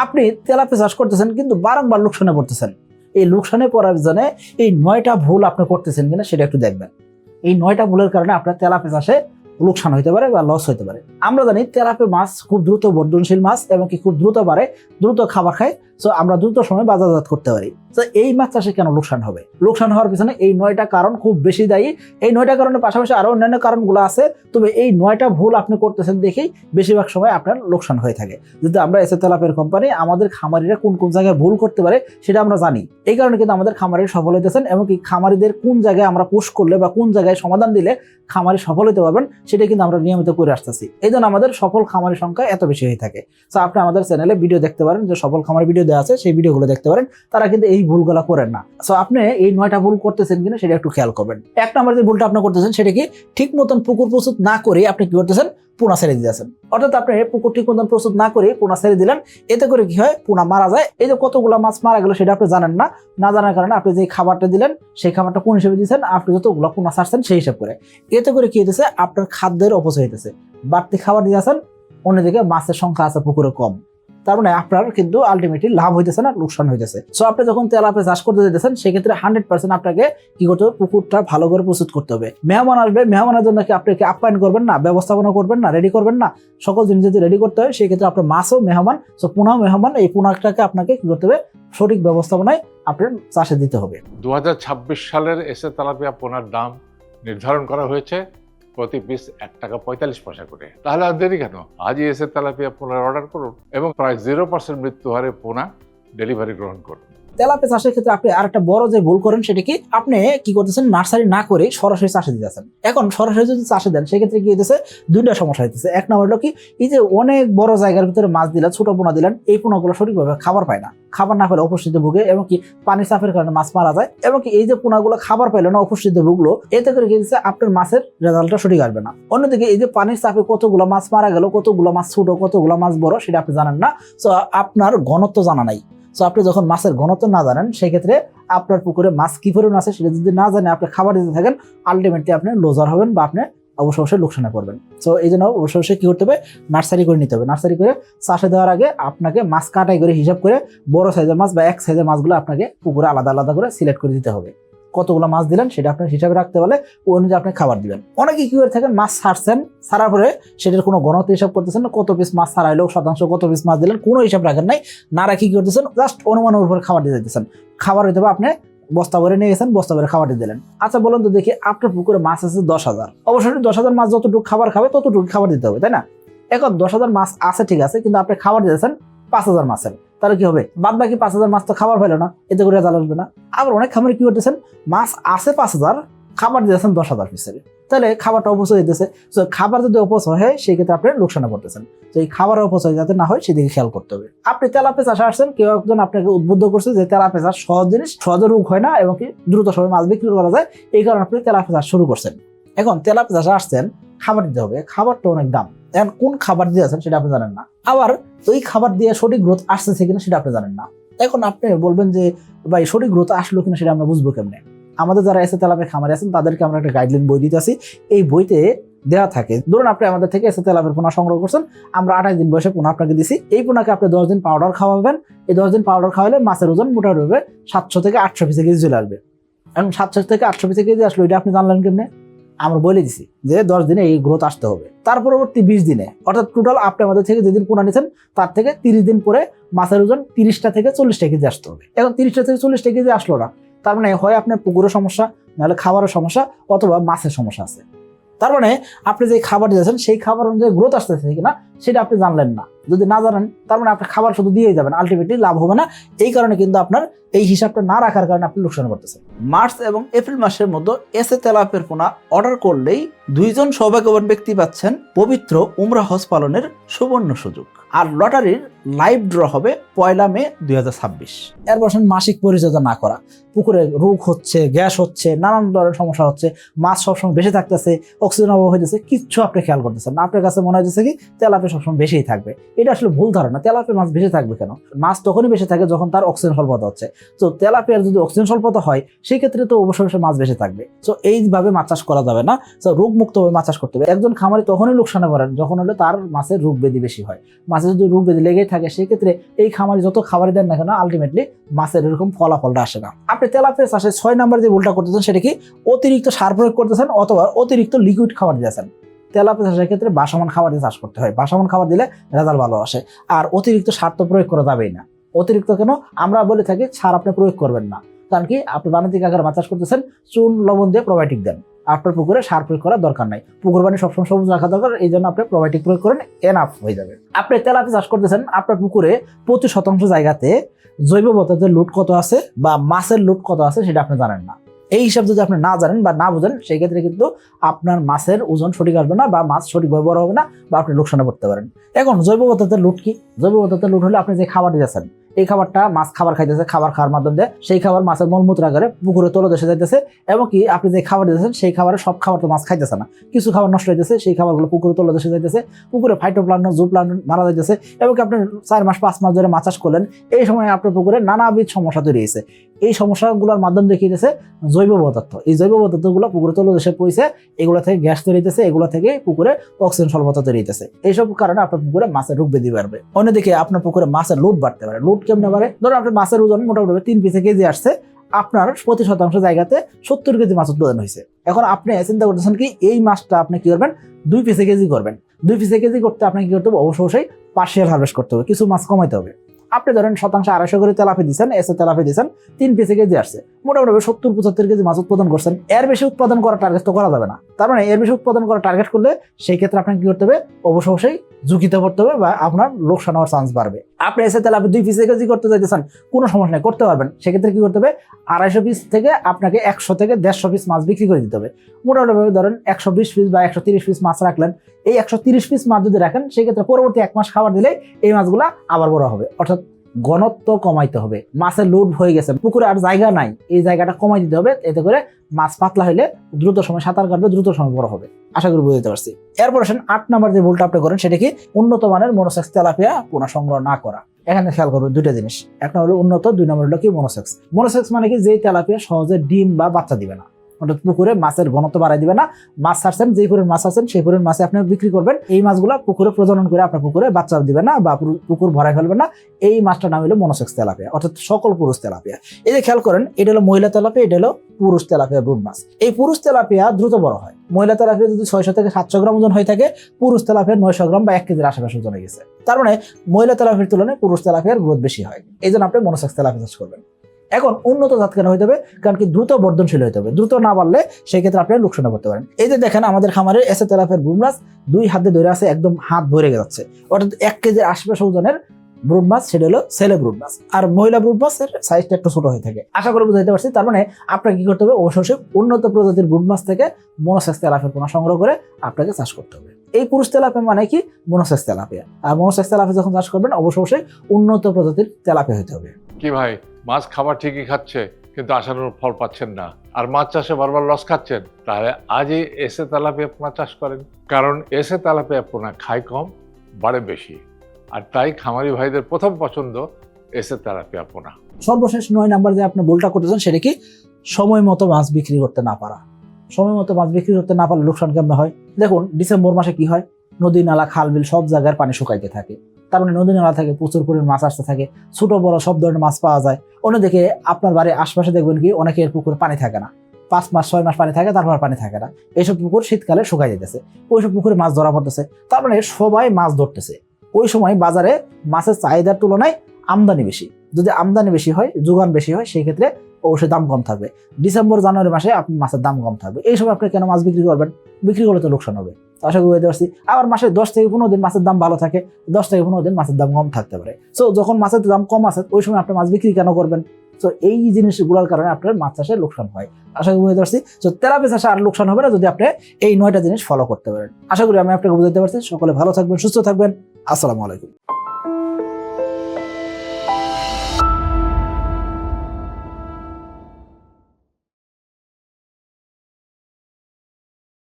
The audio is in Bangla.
আপনি তেলাপিয়া চাষ করতেছেন কিন্তু বারংবার লোকসানে পড়তেছেন। এই লোকসানে পড়ার জন্য এই 9টা ভুল আপনি করতেছেন কিনা সেটা একটু দেখবেন। এই 9টা ভুলের কারণে আপনার তেলাপিয়া চাষে লোকসান হইতে পারে বা লস হইতে পারে। আমরা জানি তেলাপিয়া মাছ খুব দ্রুত বর্ধনশীল মাছ এবং কি খুব দ্রুত বাড়ে, দ্রুত খাবার খায়, সো আমরা দ্রুত সময় বাজারজাত করতে পারি। তো এই মাছ চাষে কেন লোকসান হবে? লোকসান হওয়ার পিছনে এই 9টা কারণ খুব বেশি দায়ী। এই 9টা কারণের পাশাপাশি আরো অন্যান্য কারণগুলো আছে, তবে এই 9টা ভুল আপনি করতেছেন দেখেই বেশিরভাগ সময় আপনার লোকসান হয়ে থাকে। যদি আমরা এসএ তেলাপিয়ার কোম্পানি আমাদের খামারিরা কোন কোন জায়গায় ভুল করতে পারে সেটা আমরা জানি, এই কারণে কিন্তু আমাদের খামারি সফল হইতেছেন এবং কি খামারিদের কোন জায়গায় আমরা পুশ করলে বা কোন জায়গায় সমাধান দিলে খামারি সফল হতে পারবেন সেটা কিন্তু আমরা নিয়মিত করে আসতেছি। এই জন্য আমাদের সফল খামারি সংখ্যা এত বেশি হয়ে থাকে। তো আপনি আমাদের চ্যানেলে ভিডিও দেখতে পারেন, যে সফল খামারি ভিডিও দেওয়া আছে, সেই ভিডিওগুলো দেখতে পারেন। তারা কিন্তু এই ভুলগুলো করেন না। সো আপনি এই 9টা ভুল করতেছেন কিনা সেটা একটু খেয়াল করবেন। এক নম্বর যে ভুলটা আপনি করতেছেন সেটা কি, ঠিক মতন পুকুর প্রস্তুত না করে আপনি কি করতেছেন, পোনা ছেড়ে দিতেছেন। অর্থাৎ আপনি পুকুর ঠিক মতন প্রস্তুত না করে পোনা ছেড়ে দিলেন, এতে করে কি হয়, পোনা মারা যায়। এই যে কতগুলো মাছ মারা গেল সেটা আপনি জানেন না। না জানার কারণে আপনি যে খাবারটা দিলেন সেই খাবারটা কোন হিসেবে দিচ্ছেন, আপনি যতগুলো পোনা ছাড়ছেন সেই হিসাব করে। এতে করে কি হইতেছে, আপনার খাদ্যের অপচয় হইতেছে, বাড়তি খাবার দিতেছেন, অন্যদিকে মাছের সংখ্যা আছে পুকুরে কম। তার মানে আপনার কিন্তু আলটিমেটলি লাভ হইতেছে না, লোকসান হইতেছে। সো আপনি যখন তেলাপিয়া চাষ করতে যেতেছেন সেক্ষেত্রে 100% আপনাকে কি করতে হবে, পুকুরটা ভালো করে প্রস্তুত করতে হবে। মেহমান আসবে, মেহমানের জন্য কি আপনি আপ্যায়ন করবেন না, ব্যবস্থাপনা করবেন না, রেডি করবেন না? সকল জিনিস যদি রেডি করতে হয় সেক্ষেত্রে আপনার মাছও মেহমান, সো পোনাও মেহমান। এই পোনাটাকে আপনাকে কি করতে হবে, সঠিক ব্যবস্থাপনায় আপনার চাষে দিতে হবে। 2026 সালের এসএ তেলাপিয়া পোনার দাম নির্ধারণ করা হয়েছে প্রতি পিস 1 টাকা 45 পয়সা করে। তাহলে আর দেরি কেন, আজই এসে তেলাপিয়া পোনার অর্ডার করুন এবং প্রায় 0% মৃত্যু হারে পোনা ডেলিভারি গ্রহণ করুন। তেলাপিয়া চাষের ক্ষেত্রে আপনি আরেকটা বড় যে ভুল করেন সেটা কি, আপনি কি করতেছেন, নার্সারি না করে সরাসরি চাষে দিতেছেন। এখন সরাসরি যদি চাষে দেন সেক্ষেত্রে কি হইতেছে, দুইটা সমস্যা হইতেছে। এক নম্বর হলো কি, এই যে অনেক বড় জায়গার ভিতরে মাছ দিলেন, ছোট পোনা দিলেন, এই পোনাগুলো সঠিকভাবে খাবার পায় না, খাবার না পেলে অপুষ্টিতে ভুগে এবং কি পানির চাপের কারণে মাছ মারা যায়। এবং কি এই যে পোনাগুলো খাবার পাইলো না, অপুষ্টিতে ভুগলো, এতে করে কি হচ্ছে, আপনার মাছের রেজাল্টটা সঠিক আসবে না। অন্যদিকে এই যে পানির চাপে কতগুলো মাছ মারা গেল, কতগুলো মাছ ছোট, কতগুলো মাছ বড়, সেটা আপনি জানেন না। সো আপনার ঘনত্ব জানা নাই। সো আপনি যখন মাছের ঘনত্ব না জানেন সেক্ষেত্রে আপনার পুকুরে মাছ কি পরিমাণ আছে সেটা যদি না জানে আপনি খাবার দিতে থাকেন, আলটিমেটলি আপনি লজার হবেন বা আপনি অবশ্যই লোকসানে পড়বেন। সো এই জন্য অবশ্যই কি করতে হবে, নার্সারি করে নিতে হবে। নার্সারি করে চাষে দেওয়ার আগে আপনাকে মাছ কাটাই করে হিসাব করে বড় সাইজের মাছ বা এক সাইজের মাছগুলো আপনাকে পুকুরে আলাদা আলাদা করে সিলেক্ট করে দিতে হবে। কতগুলো মাছ দিলেন সেটা আপনার হিসাবে রাখতে পারলে ওই অনুযায়ী আপনি খাবার দিবেন। অনেকে কি করে থাকেন, মাছ ছাড়ছেন, ছাড়ার পরে সেটার কোনো ঘনত্ব হিসাব করতেছেন না, কত পিস মাছ ছাড়াইলো, শতাংশ কত পিস মাছ দিলেন, কোনো হিসাব রাখেন নাই। না রাখি কি করতেছেন, জাস্ট অনুমানের উপর খাবার দিয়ে দিতেছেন। খাবার হইতে হবে আপনি বস্তা ভরে নিয়ে গেছেন, বস্তা ভরে খাবার দিয়ে দিলেন। আচ্ছা বলুন তো দেখি, আপনার পুকুরে মাছ আছে 10,000, অবশ্যই 10,000 মাছ যতটুকু খাবার খাবে ততটুকু খাবার দিতে হবে, তাই না? এখন 10,000 মাছ আছে ঠিক আছে, কিন্তু আপনি খাবার দিয়েছেন 5,000 মাছের, তাহলে কি হবে, বাদ বাকি 5,000 মাছ তো খাবার পেলো না, এতে করে রেজাল্ট আসবে না। আবার অনেক খামারে কি করতেছেন, মাছ আছে 5,000, খাবার দিয়েছেন 10,000 পিসের, তাহলে খাবারটা অপচয় হইতেছে। তো খাবার যদি অপচয় হয় সেক্ষেত্রে আপনি লোকসানে পড়তেছেন। তো এই খাবারের অপচয় যাতে না হয় সেদিকে খেয়াল করতে হবে। আপনি তেলাপিয়া চাষে আসছেন, কেউ একজন আপনাকে উদ্বুদ্ধ করছে যে তেলাপিয়া চাষ সহজ জিনিস, সহজে রোগ হয় না এবং কি দ্রুত সময় মাছ বিক্রি করা যায়, এই কারণে আপনি তেলাপিয়া চাষ শুরু করছেন। এখন তেলাপিয়া চাষে আসছেন, খাবার দিতে হবে, খাবারটা অনেক দাম। এখন কোন খাবার দিয়ে আছেন সেটা আপনি জানেন না, আবার ওই খাবার দিয়ে সঠিক গ্রোথ আসতেছে কিনা সেটা আপনি জানেন না। এখন আপনি বলবেন যে ভাই সঠিক গ্রোথ আসলো কিনা সেটা আমরা বুঝবো কেমনে? আমাদের যারা এসে তেলাপিয়া খামারে আছেন তাদেরকে আমরা একটা গাইডলাইন বই দিতে আসি। এই বইতে দেওয়া থাকে, ধরুন আপনি আমাদের থেকে এসে তেলাপিয়ার পোনা সংগ্রহ করছেন, আমরা 28 দিন বয়সে পোনা আপনাকে দিছি। এই পোনাকে আপনি 10 দিন পাউডার খাওয়াবেন। এই 10 দিন পাউডার খাওয়ালে মাছের ওজন মোটামুটি হবে 700 থেকে 800 পিসে কেজি চলে আসবে। এখন 700 থেকে 800 পিসে কেজি আসলো, এটা আপনি জানলেন কেমনে? আমরা বলে দিছি যে 10 দিনে এই গ্রোথ আসতে হবে। তার পরবর্তী 20 দিনে, অর্থাৎ টোটাল আপনি আমাদের থেকে যেদিন পোনা নিয়েছেন তার থেকে 30 দিন পরে মাছের ওজন 30টা থেকে 40টা কেজি আসতে হবে। এখন 30টা থেকে 40টা কেজি আসলো না, তার মানে হয় আপনার পুকুরের সমস্যা, নাহলে খাবারের সমস্যা, অথবা মাছের সমস্যা আছে। তার মানে আপনি যে খাবার দিয়েছেন সেই খাবার অনুযায়ী গ্রোথ আসতেছে কিনা সেটা আপনি জানলেন না। যদি না জানেন তার মানে আপনি খাবার শুধু দিয়েই যাবেন, আলটিমেটলি লাভ হবে না। এই কারণে কিন্তু আপনার এই হিসাবটা না রাখার কারণে আপনি লোকসান করতেছেন। মার্চ এবং এপ্রিল মাসের মধ্যে এসে তেলাপিয়ার পোনা অর্ডার করলেই 2 জন সৌভাগ্যবান ব্যক্তি পাচ্ছেন পবিত্র উমরা হজ পালনের সুবর্ণ সুযোগ। আর লটারির লাইভ ড্র হবে 1 মে 2026। এর বছর মাসিক পরিচর্যা না করা, পুকুরে রোগ হচ্ছে, গ্যাস হচ্ছে, নানান ধরনের সমস্যা হচ্ছে, মাছ সবসময় বেঁচে থাকতেছে, অক্সিজেন অভাব হইতেছে, কিচ্ছু আপনি খেয়াল করতেছেন না। আপনার কাছে মনে হচ্ছে কি তেলাপিয়া তেলাপিয়া সবসময় বেশিই থাকবে। এটা আসলে ভুল ধারণা। তেলাপিয়া মাছ বেশি থাকবে কেন? মাছ তখনই বেশি থাকে যখন তার অক্সিজেন স্বল্পতা হচ্ছে। তো তেলাপিয়ার যদি অক্সিজেন স্বল্পতা হয় সেই ক্ষেত্রে তো অবশ্যই মাছ বেশি থাকবে। তো এইভাবে মাছ চাষ করা যাবে না। তো রোগমুক্তভাবে মাছ চাষ করতে হবে। একজন খামারি তখনই লোকসানে পড়েন যখন হলে তার মাছের রোগ ব্যাধি বেশি হয়। মাছের যদি রোগ ব্যাধি লেগেই থাকে সেই ক্ষেত্রে এই খামারি যত খাবারই দেন না কেন আলটিমেটলি মাছের এরকম ফলাফলটা আসে না। আপনি তেলাপিয়া চাষে 6 নম্বর যে ভুলটা করতেছেন সেটা কি? অতিরিক্ত সার প্রয়োগ করতেছেন অথবা অতিরিক্ত লিকুইড খাবার দিয়েছেন। তেলাপিয়া চাষের ক্ষেত্রে বাসমান খাবার দিয়ে চাষ করতে হয়। বাসমান খাবার দিলে রেজাল্ট ভালো আসে। আর অতিরিক্ত সার তো প্রয়োগ করা যাবেই না। অতিরিক্ত কেন? আমরা বলে থাকি সার আপনি প্রয়োগ করবেন না। কারণ কি? আপনি বাণিজ্যিক আকারে মাছ চাষ করতেছেন, চুন লবণ দিয়ে প্রোবায়োটিক দেন। আপনার পুকুরে সার প্রয়োগ করার দরকার নাই। পুকুর পানি সবসময় সবুজ রাখা দরকার, এই জন্য আপনি প্রোবায়োটিক প্রয়োগ করেন, এনাফ হয়ে যাবে। আপনি তেলাপিয়া চাষ করতেছেন, আপনার পুকুরে প্রতি শতাংশ জায়গাতে জৈব পদার্থের লুট কত আছে বা মাছের লুট কত আছে সেটা আপনি জানেন না। এই হিসাব যদি আপনি না জানেন বা না বুঝেন সেই ক্ষেত্রে কিন্তু আপনার মাছের ওজন সঠিক আসবে না বা মাছ সঠিকভাবে বড় হবে না বা আপনি লোকসানে পড়তে পারেন। এখন জৈব পদার্থের লুট কি? জৈব পদার্থের লুট হলে আপনি যে খাবার দিয়েছেন এই খাবারটা মাছ খাবার খাইতেছে, খাবার খাওয়ার মাধ্যমে দিয়ে সেই খাবার মাছের মলমূত্র আকারে পুকুরে তলদেশে যাইতেছে এবং কি আপনি যে খাবার দিয়েছেন সেই খাবারের সব খাবার তো মাছ খাইতেছে না, কিছু খাবার নষ্ট হইতেছে, সেই খাবারগুলো পুকুরে তলদেশে যাইতেছে, পুকুরে ফাইটোপ্লাঙ্কটন জুপ্লাঙ্কটন মারা যাইতেছে এবং কি আপনি 4 মাস 5 মাস ধরে মাছ চাষ করলেন, এই সময় আপনার পুকুরে নানাবিধ সমস্যা তৈরি হয়েছে। এই সমস্যাগুলোর মাধ্যমে দেখিয়ে দিয়েছে জৈব পদার্থ। এই জৈব পদার্থগুলো পুকুরে তলদেশে পৌঁছে এগুলো থেকে গ্যাস তৈরি হইতেছে, এগুলো থেকে পুকুরে অক্সিজেন স্বল্পতা তৈরি হইতেছে। এইসব কারণে আপনার পুকুরে মাছের রোগ ব্যাধি বাড়বে। অন্যদিকে আপনার পুকুরে মাছের লোড বাড়তে পারে। লোড কেমনে বাড়ে? ধরুন আপনার মাছের ওজন মোটামুটি 3 পিসে কেজি আসছে, আপনার প্রতি শতাংশ জায়গাতে 70 কেজি মাছ উৎপাদন হয়েছে। এখন আপনি চিন্তা করতেছেন কি এই মাছটা আপনি কি করবেন? 2 পিসে কেজি করবেন। 2 পিসে কেজি করতে আপনাকে কি করতে হবে? অবশ্যই পার্শিয়াল হারভেস্ট করতে হবে, কিছু মাছ কমাইতে হবে। আপনি ধরেন শতাংশে 250 করে তেলাপিয়া দিচ্ছেন, তেলাপিয়া দিচ্ছেন, 3 পিসে কেজি আসছে, মোটামুটি 70-75 কেজি মাছ উৎপাদন করছেন। এর বেশি উৎপাদন করার টার্গেট তো করা যাবে না। তার মানে এর বেশি উৎপাদন করার টার্গেট করলে সেই ক্ষেত্রে আপনাকে কি করতে হবে? অবশ্যই ঝুঁকিতে পড়তে হবে বা আপনার লোকসান হওয়ার চান্স বাড়বে। আপনি তেলাপিয়া 2 পিসে কেজি করতে চাইতেছেন, কোনো সমস্যা নেই, করতে পারবেন। সেক্ষেত্রে কি করতে হবে? 250 পিস থেকে আপনাকে 100 থেকে 150 পিস মাছ বিক্রি করে দিতে হবে। মোটামুটি ধরেন 120 পিস বা 130 পিস মাছ রাখলেন। এই 130 পিস মাছ যদি রাখেন সেক্ষেত্রে পরবর্তী 1 মাস খাবার দিলে এই মাছগুলা আবার বড় হবে। অর্থাৎ ঘনত্ব কমাইতে হবে। মাছের লোড হয়ে গেছে, পুকুরে আর জায়গা নাই, এই জায়গাটা কমাই দিতে হবে। এতে করে মাছ পাতলা হইলে দ্রুত সময় সাঁতার কাটবে, দ্রুত সময় বড় হবে। আশা করি বুঝতে পারছি। এরপর আসেন 8 নম্বর যে ভুলটা আপনি করেন সেটা কি? উন্নত মানের মনোসেক্স তেলাপিয়া পোনা সংগ্রহ না করা। এখানে খেয়াল করবেন দুইটা জিনিস, এক নম্বর হলো উন্নত, 2 নম্বর হলো কি মনোসেক্স। মনোসেক্স মানে কি? যেই তেলাপিয়া সহজে ডিম বা বাচ্চা দিবে না, অর্থাৎ পুকুরে মাছের ঘনত্ব বাড়াই দিবে না। মাছ ছাড়ছেন, যেই পরিমাণ মাছ আছেন সেই পরিমাণ মাছে আপনি বিক্রি করবেন। এই মাছগুলা পুকুরে প্রজনন করে আপনার পুকুরে বাচ্চা দিবে না বা পুকুর ভরাই ফেলবে না। এই মাছটার নাম হলো মনোসেক্স তেলাপিয়া, অর্থাৎ সকল পুরুষ তেলাপিয়া। এই যে খেয়াল করেন, এটা হলো মহিলা তেলাপিয়া, এটা হলো পুরুষ তেলাপিয়া ব্রুড মাছ। এই পুরুষ তেলাপিয়া দ্রুত বড় হয়। মহিলা তেলাপিয়া যদি 600 থেকে 700 গ্রাম ওজন হয়ে থাকে, পুরুষ তেলাপিয়া 900 গ্রাম বা 1 কেজির আশেপাশে ওজন হয়ে গেছে। তার মানে মহিলা তেলাপিয়ার তুলনায় পুরুষ তেলাপিয়ার গ্রোথ বেশি হয়। এই জন্য আপনি মনোসেক্স তেলাপিয়া চাষ করবেন। এখন উন্নত জাত কেন হইতে হবে? কারণ কি দ্রুত বর্ধনশীল হইতে হবে। দ্রুত না বাড়লে সেই ক্ষেত্রে আপনি লোকসানে পড়তে পারেন। এই যে দেখেন আমাদের খামারে তেলাপিয়ার ব্রুড মাছ 2 হাতে ধরে আছে, একদম হাত ভরে যাচ্ছে। অর্থাৎ 1 কেজির আশেপাশে ওজনের ব্রুড মাছ, সেটা হলো ছেলে ব্রুড মাছ। আর মহিলা ব্রুড মাছের সাইজটা একটু ছোট হয়ে থাকে। আশা করি বুঝাইতে পারছি। তার মানে আপনাকে কি করতে হবে? অবশ্যই উন্নত প্রজাতির ব্রুড মাছ থেকে মনোসেক্স তেলাপিয়ার পোনা সংগ্রহ করে আপনাকে চাষ করতে হবে। এই পুরুষ তেলাপিয়া মানে কি? Monosex tilapia. আর মনোসেক্স তেলাপিয়া যখন চাষ করবেন অবশ্যই উন্নত প্রজাতির তেলাপিয়া হতে হবে। কি ভাই, মাছ খাবার ঠিকই খাচ্ছে কিন্তু আশানুরূপ ফল পাচ্ছেন না, আর মাছ চাষে বারবার লস খাচ্ছেন, তাহলে আজই তেলাপিয়া পোনা চাষ করেন। কারণ তেলাপিয়া পোনা খায় কম, বাড়ে বেশি, আর তাই খামারি ভাইদের প্রথম পছন্দ তেলাপিয়া পোনা। সর্বশেষ 9 নাম্বার যে আপনি ভুলটা করতেছেন সেটা কি? সময় মতো মাছ বিক্রি করতে না পারা। সময় মতো মাছ বিক্রি করতে না পারলে লোকসান কেমন হয়? দেখুন, ডিসেম্বর মাসে কি হয়? নদী নালা খাল বিল সব জায়গার পানি শুকাইতে থাকে। তার মানে নদী নালা থেকে প্রচুর পরিমাণ মাছ আসতে থাকে, ছোট বড় সব ধরনের মাছ পাওয়া যায়। অন্যদিকে আপনার বাড়ির আশপাশে দেখবেন কি অনেকের পুকুরে পানি থাকে না, 5 মাস 6 মাস পানি থাকে, তারপর পানি থাকে না। এইসব পুকুর শীতকালে শুকাই যেতেছে, ওইসব পুকুরে মাছ ধরা পড়তেছে। তার মানে সবাই মাছ ধরতেছে। ওই সময় বাজারে মাছের চাহিদার তুলনায় আমদানি বেশি। যদি আমদানি বেশি হয়, যোগান বেশি হয়, সেই ক্ষেত্রে অবশ্যই দাম কম থাকবে। ডিসেম্বর জানুয়ারি মাসে আপনার মাছের দাম কম থাকবে। এই সময় আপনি কেন মাছ বিক্রি করবেন? বিক্রি করলে তো লোকসান হবে। আশা করি বুঝতে পারছি। আবার মাসে 10 থেকে 15 দিন মাছের দাম ভালো থাকে, 10 থেকে 15 দিন মাছের দাম কম থাকতে পারে। সো যখন মাছের দাম কম আছে ওই সময় আপনি মাছ বিক্রি কেন করবেন? তো এই জিনিসগুলোর কারণে আপনার মাছ চাষে লোকসান হয়। আশা করি বুঝতে পারছি। তো তেলাপিয়া চাষে আর লোকসান হবে না যদি আপনি এই 9টা জিনিস ফলো করতে পারেন। আশা করি আমি আপনাকে বুঝাতে পারছি। সকলে ভালো থাকবেন, সুস্থ থাকবেন। আসসালামু আলাইকুম।